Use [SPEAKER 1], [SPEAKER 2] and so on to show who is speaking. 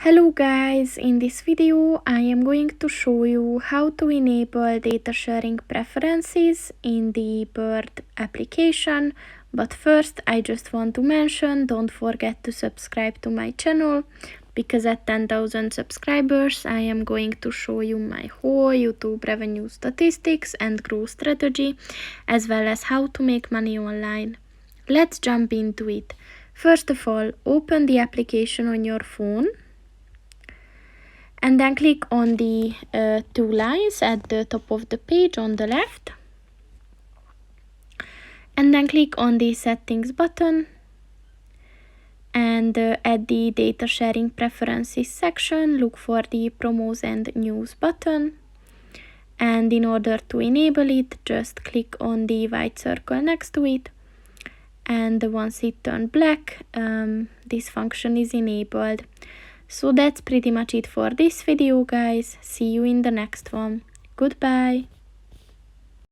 [SPEAKER 1] Hello guys, in this video I am going to show you how to enable data sharing preferences in the Bird application. But first I just want to mention, don't forget to subscribe to my channel, because at 10,000 subscribers I am going to show you my whole YouTube revenue statistics and growth strategy, as well as how to make money online. Let's jump into it. First of all, open the application on your phone. And then click on the two lines at the top of the page on the left. And then click on the settings button. And at the data sharing preferences section, look for the promos and news button. And in order to enable it, just click on the white circle next to it. And once it turns black, this function is enabled. So that's pretty much it for this video, guys. See you in the next one. Goodbye.